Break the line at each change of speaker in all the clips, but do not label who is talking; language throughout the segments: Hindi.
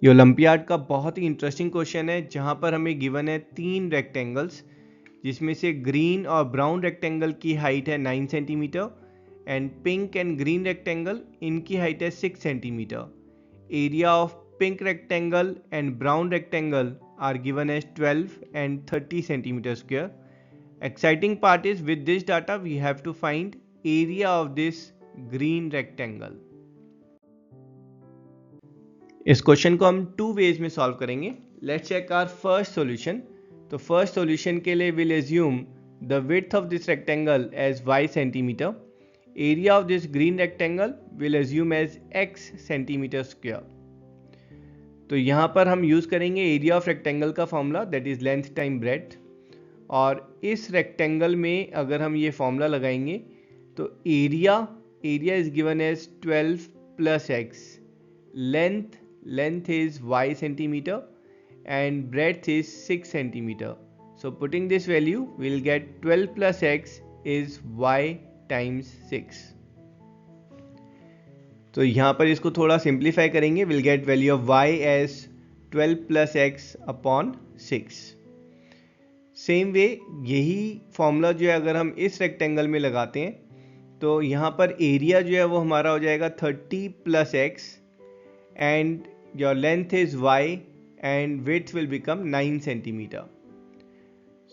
ये ओलंपियाड का बहुत ही इंटरेस्टिंग क्वेश्चन है जहाँ पर हमें गिवन है 3 रेक्टेंगल्स, जिसमें से ग्रीन और ब्राउन रेक्टेंगल की हाइट है 9 centimetre and pink and green rectangle इनकी हाइट है 6 centimetre. Area of pink rectangle and brown rectangle are given as 12 and 30 centimetre square. Exciting part is with this data we have to find area of this green rectangle. इस क्वेश्चन को हम 2 वेज में सॉल्व करेंगे। Let's check our first solution. तो फर्स्ट सॉल्यूशन के लिए will assume the width of this rectangle as y centimetre, area of this green rectangle will assume as x centimetre square. तो यहाँ पर हम यूज करेंगे एरिया ऑफ रेक्टेंगल का formula that is length time breadth, और इस रेक्टेंगल में अगर हम ये फॉर्मूला लगाएंगे तो area is given as 12 plus x, length is y centimeter and breadth is 6 centimeter. So putting this value we'll get 12 plus x is y times 6. तो यहाँ पर इसको थोड़ा सिंप्लीफाई करेंगे, we'll get value of y as 12 plus x upon 6. Same way यही फॉर्मूला जो है अगर हम इस रेक्टेंगल में लगाते हैं तो यहाँ पर एरिया जो है वो हमारा हो जाएगा 30 plus x and your length is y and width will become 9 centimeter.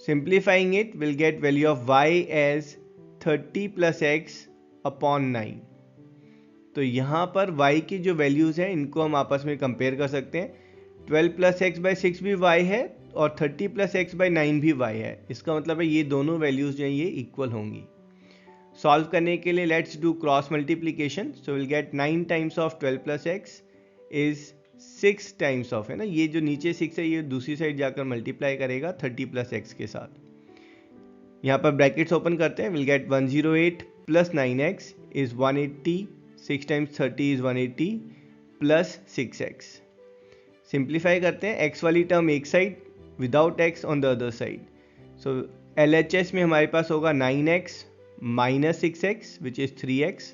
Simplifying it will get value of y as 30 plus x upon 9. तो यहाँ पर y की जो वैल्यूज़ हैं इनको हम आपस में कंपेयर कर सकते हैं। 12 प्लस एक्स बाई 6 भी y है और 30 प्लस एक्स बाई 9 भी y है। इसका मतलब है ये दोनों वैल्यूज़ जो हैं ये इक्वल होंगी। सॉल्व करने के लिए let's do cross multiplication. So will get 9 times of 12 plus x is 6 times of, है ना, ये जो नीचे 6 है ये दूसरी साइड जाकर मल्टीप्लाई करेगा 30 प्लस एक्स के साथ। यहाँ पर ब्रैकेट्स ओपन करते हैं, will get 108 plus 9x is 180, 6 times 30 is 180 plus 6x। Simplify करते हैं, x वाली टर्म एक side without x on the other side. So LHS में हमारे पास होगा 9x minus 6x which is 3x।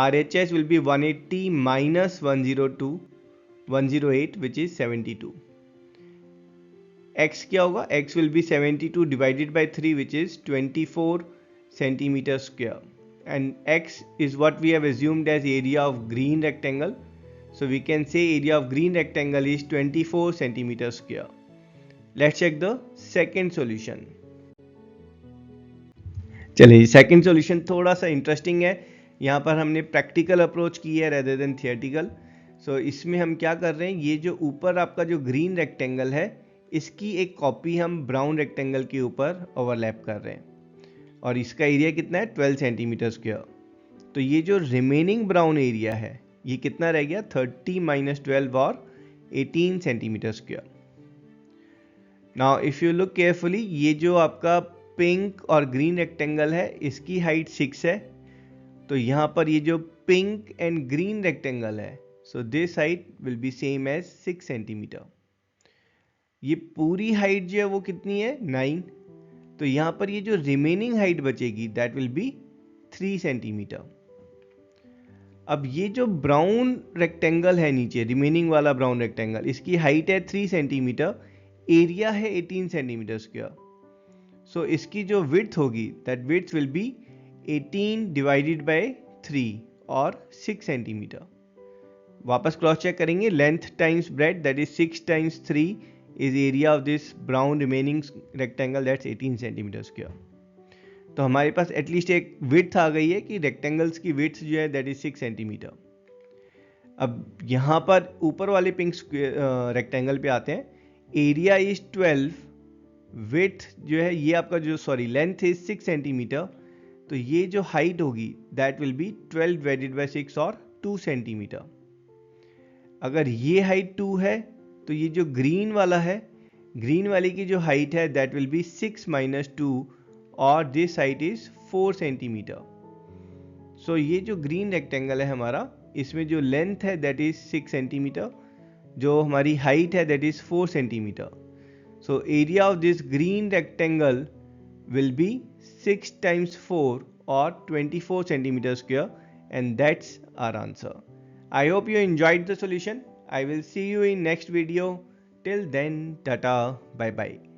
RHS will be 180 minus 108 which is 72. X क्या होगा? X will be 72 divided by 3 which is 24 centimeter square. And X is what we have assumed as area of green rectangle. So we can say area of green rectangle is 24 centimeter square. Let's check the second solution. चलिए सेकंड सॉल्यूशन थोड़ा सा इंटरेस्टिंग है। यहाँ पर हमने प्रैक्टिकल अप्रोच की है रेदर देन थियोरेटिकल। सो इसमें हम क्या कर रहे हैं, ये जो ऊपर आपका जो ग्रीन रेक्टेंगल है इसकी एक कॉपी हम ब्राउन रेक्टेंगल के ऊपर ओवरलैप कर रहे हैं और इसका एरिया कितना है 12 सेंटीमीटर स्क्वायर। तो ये जो रिमेनिंग ब्राउन एरिया है ये कितना रह गया 30 माइनस 12 और 18 centimetre square. Now if you look carefully, ये जो आपका पिंक और ग्रीन रेक्टेंगल है इसकी हाइट 6 है, तो यहाँ पर ये जो पिंक एंड ग्रीन रेक्टेंगल है so this height will be same as 6 centimetre. ये पूरी हाइट जो है वो कितनी है 9, तो यहाँ पर ये जो रिमेनिंग हाइट बचेगी दैट विल बी 3 सेंटीमीटर। अब ये जो ब्राउन रेक्टेंगल है नीचे, रिमेनिंग वाला ब्राउन रेक्टेंगल, इसकी हाइट है 3 सेंटीमीटर, एरिया है 18 सेंटीमीटर स्क्वायर। सो इसकी जो विड्थ होगी that width will be 18 divided by 3 और 6 सेंटीमीटर। वापस क्रॉस चेक करेंगे, length times bread that is 6 times 3 is area of this brown remaining rectangle that's 18 centimetre square. तो हमारे पास एटलीस्ट एक विड्थ आ गई है कि रेक्टेंगल्स की विड्थ जो है दैट इज 6 सेंटीमीटर। अब यहाँ पर ऊपर वाले पिंक रेक्टेंगल पे आते हैं, एरिया इज 12, विड्थ जो है ये आपका जो लेंथ इज 6 सेंटीमीटर, तो ये जो हाइट होगी that will be 12 divided by 6 और 2 सेंटीमीटर। अगर ये हाइट 2 है तो ये जो ग्रीन वाला है, ग्रीन वाले की जो हाइट है दैट विल बी 6 माइनस 2 और दिस हाइट इज 4 सेंटीमीटर। सो ये जो ग्रीन रेक्टेंगल है हमारा, इसमें जो लेंथ है दैट इज 6 सेंटीमीटर, जो हमारी हाइट है that is 4 centimetre. So area of this green rectangle will be 6 times 4 or 24 centimeter square, and that's our answer. I hope you enjoyed the solution. I will see you in next video. Till then, tata, bye bye.